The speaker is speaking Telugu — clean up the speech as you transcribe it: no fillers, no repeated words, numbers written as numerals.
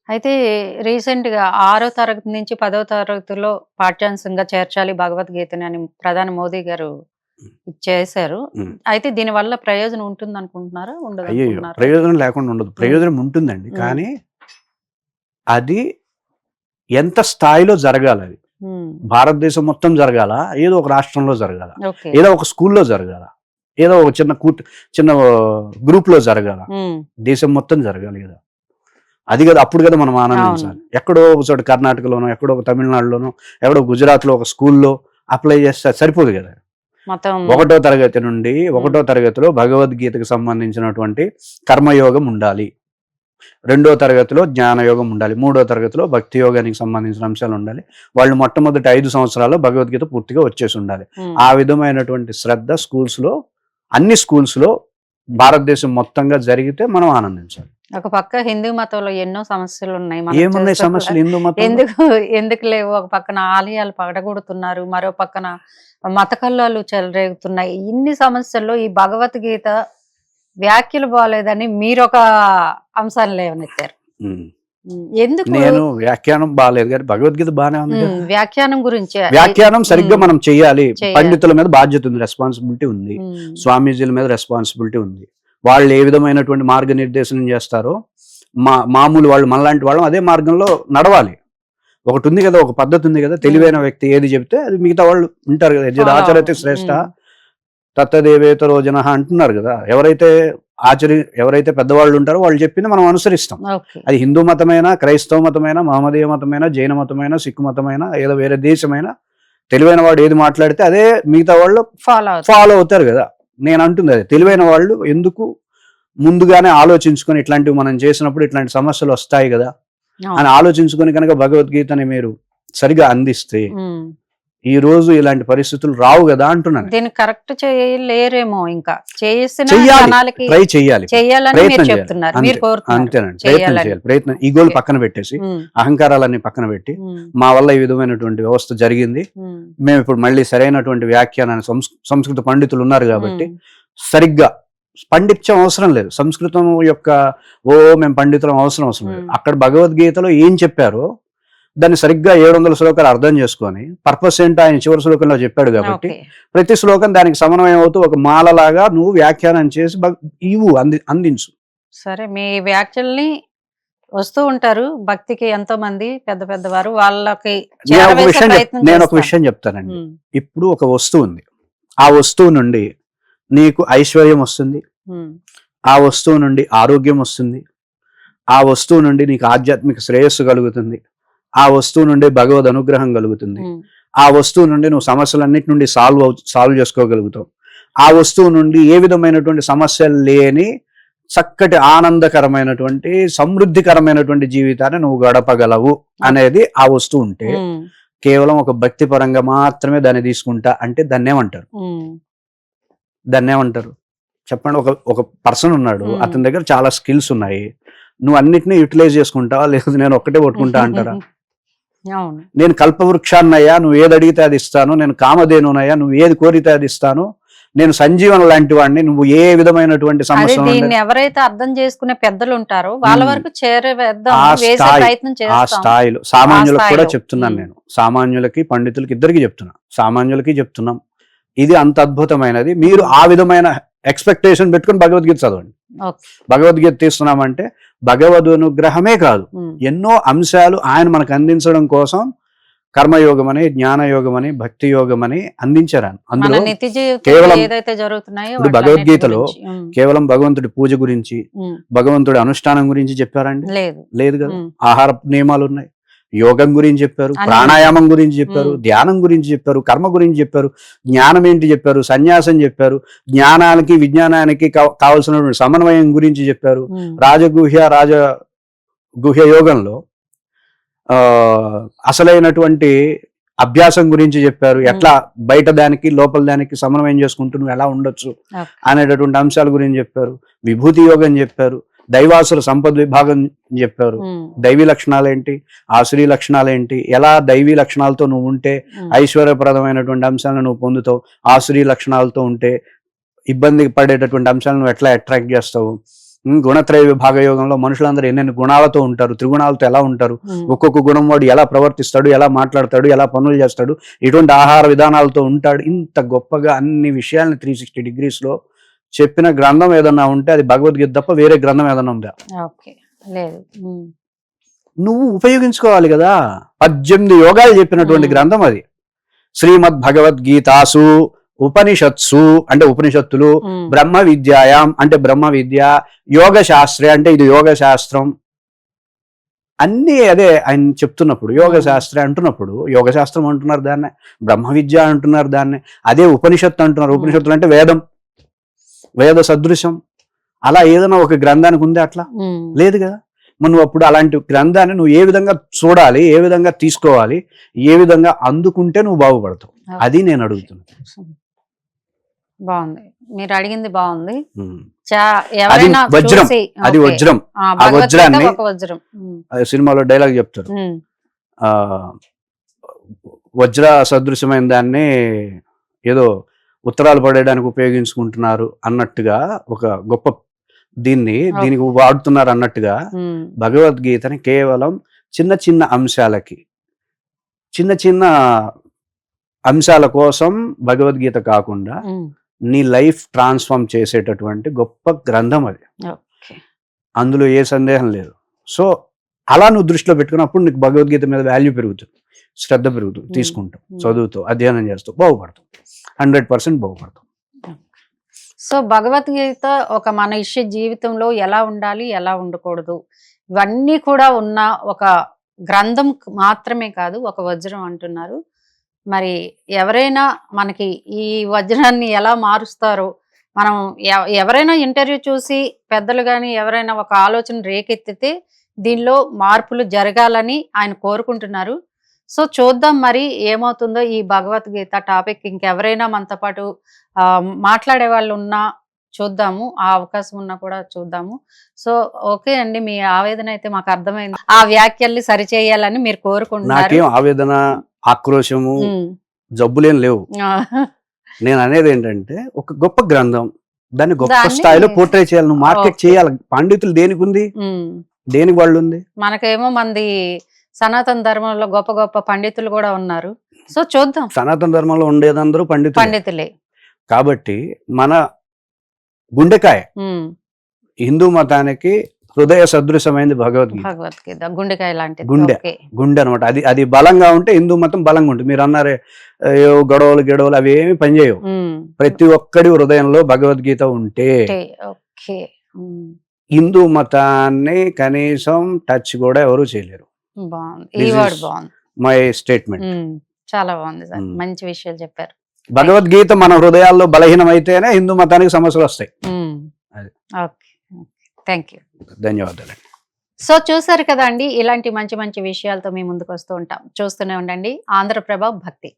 అయితే రీసెంట్‌గా 6వ తరగతి నుంచి 10వ తరగతిలో పాఠ్యాంశంగా చేర్చాలి భగవద్గీతని అని ప్రధాని మోదీ గారు ఇది చేశారు. హ్మ్. అయితే దీనివల్ల ప్రయోజనం ఉంటుందనుకుంటున్నారా? అయ్యయ్యో! ఉండదనుకుంటున్నారా? ప్రయోజనం లేకుండా ఉండదు. హ్మ్. ప్రయోజనం ఉంటుందండి. హ్మ్. కానీ అది ఎంత స్థాయిలో జరగాలది. హ్మ్. భారతదేశం మొత్తం జరగాలా? ఏదో ఒక రాష్ట్రంలో జరగాలా? ఓకే. ఏదో ఒక స్కూల్‌లో జరగాలా? ఏదో ఒక చిన్న గ్రూప్‌లో జరగాలా? హ్మ్. దేశం మొత్తం జరగాలి గదా! అది కదా అప్పుడు కదా మనం అవును. ఆనందించాలి. ఎక్కడో ఒక చోట కర్ణాటకలోనో, ఎక్కడో ఒక తమిళనాడులోనో, ఎక్కడో గుజరాత్‌లో ఒక స్కూల్‌లో అప్లై చేస్తే సరిపోదు గదా! మొత్తం. ఒకటో తరగతి నుండి హ్మ్. ఒకటో తరగతిలో భగవద్గీతకు సంబంధించినటువంటి కర్మయోగం ఉండాలి. రెండో తరగతిలో జ్ఞానయోగం ఉండాలి. మూడో తరగతిలో భక్తి యోగానికి సంబంధించిన అంశాలు ఉండాలి. వాళ్ళు మొట్టమొదటి 5 సంవత్సరాల్లో భగవద్గీత పూర్తిగా వచ్చేసి ఉండాలి. హ్మ్. ఆ విధమైనటువంటి శ్రద్ధ స్కూల్స్‌లో అన్ని స్కూల్స్‌లో భారతదేశం మొత్తంగా జరిగితే మనం ఆనందించాలి. ఒక పక్క హిందూ మతంలో ఎన్నో సమస్యలున్నాయి. మనం ఏమున్నాయి చూస్తున్న సమస్యలు హిందూ మతంలో? ఎందుకు లేవు? ఒక పక్కన ఆలయాలు పగలగొడుతున్నారు. మరో పక్కన మత కల్లోలాలు చెలరేగుతున్నాయి. ఇన్ని సమస్యల్లో ఈ భగవద్గీత వ్యాఖ్యలు బాలేదని మీరొక అంశాన్ని లేవనెత్తారు. హ్మ్. ఎందుకు? నేను వ్యాఖ్యానం బాలేదు గానీ భగవద్గీత బానే ఉంది కదా! వ్యాఖ్యానం గురించే. వ్యాఖ్యానం సరిగ్గా మనం చేయాలి. చేయాలి. పండితుల మీద బాధ్యత ఉంది. రెస్పాన్సిబిలిటీ ఉంది. హ్మ్. స్వామీజీల మీద రెస్పాన్సిబిలిటీ ఉంది. వాళ్ళు ఏ విధమైనటువంటి మార్గనిర్దేశనం చేస్తారో మామూలు వాళ్ళు మనలాంటి వాళ్ళం అదే మార్గంలో నడవాలి. ఒకటుంది కదా! ఒక పద్ధతి ఉంది కదా! తెలివైన వ్యక్తి ఏది చెప్తే అది మిగతా వాళ్ళు ఉంటారు కదా! యజ్జాచరతే శ్రేష్ఠ తత్తదేవేతరో జనః అంటున్నారు కదా! ఎవరైతే పెద్దవాళ్ళు ఉంటారో వాళ్ళు చెప్పింది మనం అనుసరిస్తాం. ఓకే. అది హిందూ మతమైనా, క్రైస్తవ మతమైనా, మహమ్మదీయ మతమైనా, జైన మతమైనా, సిక్కు మతమైనా, ఏదో వేరే దేశమైనా తెలివైన వాడు ఏది మాట్లాడితే అదే మిగతా వాళ్ళు ఫాలో అవుతారు కదా! నేను అంటుంది అదే. తెలివైన వాళ్ళు ఎందుకు ముందుగానే ఆలోచించుకొని ఇట్లాంటివి మనం చేసినప్పుడు ఇట్లాంటి సమస్యలు వస్తాయి కదా అని ఆలోచించుకొని కనుక భగవద్గీతని మీరు సరిగా అందిస్తే ఈ రోజు ఇలాంటి పరిస్థితులు రావు కదా అంటున్నాను. దీన్ని కరెక్ట్ చేయలేరేమో ఇంకా. ట్రై చేయాలి. చేయాలని మీరు చెప్తున్నారు. మీరు కోరుతున్నారు. అంతేనండి. ప్రయత్నం చేయాలి. ప్రయత్నం ఈగోలు పక్కన పెట్టేసి అహంకారాలన్నీ పక్కన పెట్టి మా వల్ల ఈ విధమైనటువంటి వ్యవస్థ జరిగింది. మేము ఇప్పుడు మళ్ళీ సరైనటువంటి వ్యాఖ్యానాన్ని సంస్కృత పండితులు ఉన్నారు కాబట్టి సరిగ్గా పండిత్యం అవసరం లేదు. సంస్కృతం యొక్క మేము పండితులం అవసరం లేదు. అక్కడ భగవద్గీతలో ఏం చెప్పారో దాన్ని సరిగ్గా 700 శ్లోకాలు అర్థం చేసుకొని పర్పస్ ఏంటో ఆయన చివరి శ్లోకంలో చెప్పాడు కాబట్టి ప్రతి శ్లోకం దానికి సమన్వయం అవుతూ ఒక మాలలాగా నువ్వు వ్యాఖ్యానం చేసి అందించు. సరే, మీ వ్యాఖ్యల్ని వస్తూ ఉంటారు భక్తికి ఎంతో మంది పెద్దవారు. వాళ్ళకి నేను ఒక విషయం చెప్తానండి. ఇప్పుడు ఒక వస్తువు ఉంది. ఆ వస్తువు నుండి నీకు ఐశ్వర్యం వస్తుంది, ఆ వస్తువు నుండి ఆరోగ్యం వస్తుంది, ఆ వస్తువు నుండి నీకు ఆధ్యాత్మిక శ్రేయస్సు కలుగుతుంది, ఆ వస్తువు నుండి భగవద్ అనుగ్రహం కలుగుతుంది, ఆ వస్తువు నుండి నువ్వు సమస్యలన్నిటి నుండి సాల్వ్ చేసుకోగలుగుతావు, ఆ వస్తువు నుండి ఏ విధమైనటువంటి సమస్యలు లేని చక్కటి ఆనందకరమైనటువంటి సమృద్ధికరమైనటువంటి జీవితాన్ని నువ్వు గడపగలవు అనేది ఆ వస్తువు ఉంటే కేవలం ఒక భక్తి పరంగా మాత్రమే దాన్ని తీసుకుంటా అంటే దాన్ని ఏమంటారు చెప్పండి. ఒక పర్సన్ ఉన్నాడు, అతని దగ్గర చాలా స్కిల్స్ ఉన్నాయి, నువ్వు అన్నిటినీ యూటిలైజ్ చేసుకుంటావా లేదు నేను ఒక్కటే పట్టుకుంటా అంటారా? నేను కల్పవృక్షాన్నయ్యా, నువ్వు ఏది అడిగితే అది ఇస్తాను, నేను కామధేనునయ్యా, నువ్వు ఏది కోరితే అది ఇస్తాను, నేను సంజీవన లాంటి వాడిని, నువ్వు ఏ విధమైనటువంటి సమస్య ఎవరైతే అర్థం చేసుకునే పెద్దలు ఉంటారో వాళ్ళ వరకు ఆ స్థాయిలో సామాన్యులకు కూడా చెప్తున్నాను నేను. సామాన్యులకి పండితులకి ఇద్దరికి చెప్తున్నా, సామాన్యులకి చెప్తున్నాం ఇది అంత అద్భుతమైనది. మీరు ఆ విధమైన ఎక్స్పెక్టేషన్ పెట్టుకుని భగవద్గీత చదవండి. భగవద్గీత తీస్తున్నామంటే భగవద్ అనుగ్రహమే కాదు, ఎన్నో అంశాలు ఆయన మనకు అందించడం కోసం కర్మయోగం అని, జ్ఞానయోగం అని, భక్తి యోగం అని అందించారు. అందులో కేవలం ఇప్పుడు భగవద్గీతలో కేవలం భగవంతుడి పూజ గురించి, భగవంతుడి అనుష్ఠానం గురించి చెప్పారండి? లేదు కదా. ఆహార నియమాలు ఉన్నాయి, యోగం గురించి చెప్పారు, ప్రాణాయామం గురించి చెప్పారు, ధ్యానం గురించి చెప్పారు, కర్మ గురించి చెప్పారు, జ్ఞానం ఏంటి చెప్పారు, సన్యాసం చెప్పారు, జ్ఞానానికి విజ్ఞానానికి కావలసినటువంటి సమన్వయం గురించి చెప్పారు, గుహ్య యోగంలో అసలైనటువంటి అభ్యాసం గురించి చెప్పారు, ఎట్లా బయట దానికి లోపల దానికి సమన్వయం చేసుకుంటూ నువ్వు ఎలా ఉండొచ్చు అనేటటువంటి అంశాల గురించి చెప్పారు, విభూతి యోగం చెప్పారు, దైవాసుర సంపద విభాగం చెప్పారు, దైవీ లక్షణాలు ఏంటి, ఆసురీ లక్షణాలు ఏంటి, ఎలా దైవీ లక్షణాలతో నువ్వు ఉంటే ఐశ్వర్యప్రదమైనటువంటి అంశాలను నువ్వు పొందుతావు, ఆసురీ లక్షణాలతో ఉంటే ఇబ్బంది పడేటటువంటి అంశాలను నువ్వు ఎట్లా అట్రాక్ట్ చేస్తావు, గుణత్రయ విభాగ యోగంలో మనుషులందరూ ఎన్నెన్ని గుణాలతో ఉంటారు, త్రిగుణాలతో ఎలా ఉంటారు, ఒక్కొక్క గుణం వాడు ఎలా ప్రవర్తిస్తాడు, ఎలా మాట్లాడతాడు, ఎలా పనులు చేస్తాడు, ఎటువంటి ఆహార విధానాలతో ఉంటాడు, ఇంత గొప్పగా అన్ని విషయాల్ని 360 degrees లో చెప్పిన గ్రంథం ఏదన్నా ఉంటే అది భగవద్గీత తప్ప వేరే గ్రంథం ఏదన్నా ఉందా? లేదు. నువ్వు ఉపయోగించుకోవాలి కదా. 18 యోగాలు చెప్పినటువంటి గ్రంథం అది. శ్రీమద్ భగవద్గీతాసు ఉపనిషత్సు అంటే ఉపనిషత్తులు, బ్రహ్మ విద్యాయాం అంటే బ్రహ్మ విద్య, యోగ శాస్త్రే అంటే ఇది యోగ శాస్త్రం, అన్నీ అదే ఆయన చెప్తున్నప్పుడు యోగ శాస్త్రే అంటున్నప్పుడు యోగ శాస్త్రం అంటున్నారు దాన్ని, బ్రహ్మ విద్య అంటున్నారు దాన్ని, అదే ఉపనిషత్తు అంటున్నారు. ఉపనిషత్తులు అంటే వేదం, వేద సదృశం. అలా ఏదైనా ఒక గ్రంథానికి ఉంది అట్లా? లేదు కదా. నువ్వు అప్పుడు అలాంటి గ్రంథాన్ని నువ్వు ఏ విధంగా చూడాలి, ఏ విధంగా తీసుకోవాలి, ఏ విధంగా అందుకుంటే నువ్వు బాగుపడతావు, అది నేను అడుగుతున్నాను. బాగుంది, మీరు అడిగింది బాగుంది. వజ్రం, అది వజ్రం. ఆ వజ్రాన్ని సినిమాలో డైలాగ్ చెప్తారు, వజ్ర సదృశమైన దాన్ని ఏదో ఉత్తరాలు పడేయడానికి ఉపయోగించుకుంటున్నారు అన్నట్టుగా, ఒక గొప్ప దీనికి వాడుతున్నారు అన్నట్టుగా భగవద్గీతని కేవలం చిన్న చిన్న అంశాలకి, చిన్న చిన్న అంశాల కోసం భగవద్గీత కాకుండా నీ లైఫ్ ట్రాన్స్ఫార్మ్ చేసేటటువంటి గొప్ప గ్రంథం అది. అందులో ఏ సందేహం లేదు. సో అలా నువ్వు దృష్టిలో పెట్టుకున్నప్పుడు నీకు భగవద్గీత మీద వాల్యూ పెరుగుతుంది, శ్రద్ధ పెరుగుతుంది, తీసుకుంటావు, చదువుతావు, అధ్యయనం చేస్తావు, బాగుపడతావు, 100% బాగుపడతావు. సో భగవద్గీత ఒక మనిషి జీవితంలో ఎలా ఉండాలి, ఎలా ఉండకూడదు, ఇవన్నీ కూడా ఉన్న ఒక గ్రంథం మాత్రమే కాదు, ఒక వజ్రం అంటున్నారు. మరి ఎవరైనా మనకి ఈ వజ్రాన్ని ఎలా మారుస్తారో, మనం ఎవరైనా ఇంటర్వ్యూ చూసి పెద్దలు కానీ ఎవరైనా ఒక ఆలోచన రేకెత్తితే దీనిలో మార్పులు జరగాలని ఆయన కోరుకుంటున్నారు. సో చూద్దాం మరి ఏమవుతుందో ఈ భగవద్గీత టాపిక్. ఇంకెవరైనా మనతో పాటు మాట్లాడే వాళ్ళు ఉన్నా చూద్దాము, ఆ అవకాశం ఉన్నా కూడా చూద్దాము. సో ఓకే అండి, మీ ఆవేదన అయితే మాకు అర్థమైంది. ఆ వ్యాఖ్యల్ని సరిచేయాలని మీరు కోరుకుంటున్నారు. ఆవేదన, ఆక్రోశము, జబ్బులేం లేవు. నేను అనేది ఏంటంటే ఒక గొప్ప గ్రంథం, దాన్ని గొప్ప స్థాయిలో పోర్ట్రే చేయాలి, నువ్వు మార్కెట్ చేయాలి. పండితులు దేనికి ఉంది, దేనికి వాళ్ళు ఉంది? మనకేమో మంది సనాతన ధర్మంలో గొప్ప గొప్ప పండితులు కూడా ఉన్నారు. సో చూద్దాం. సనాతన ధర్మంలో ఉండేదందరూ పండితులే కాబట్టి మన గుండెకాయ హిందూ మతానికి హృదయ సదృశమైంది భగవద్గీత. గుండెకాయ లాంటిది, గుండె అనమాట. అది బలంగా ఉంటే హిందూ మతం బలంగా ఉంటుంది. మీరు అన్నారే గొడవలు అవి ఏమి పనిచేయవు. ప్రతి ఒక్కడి హృదయంలో భగవద్గీత ఉంటే హిందూ మతాన్ని కనీసం టచ్ కూడా ఎవరు చేయలేరు. My statement. చాలా బాగుంది సార్, మంచి విషయాలు చెప్పారు. భగవద్గీత మన హృదయాల్లో బలహీనమైతేనే హిందూ మతానికి సమస్యలు వస్తాయి. థ్యాంక్ యూ, ధన్యవాదాలు. సో చూసారు కదా అండి, ఇలాంటి మంచి మంచి విషయాలతో మీ ముందుకు వస్తూ ఉంటాం. చూస్తూనే ఉండండి ఆంధ్రప్రభ భక్తి.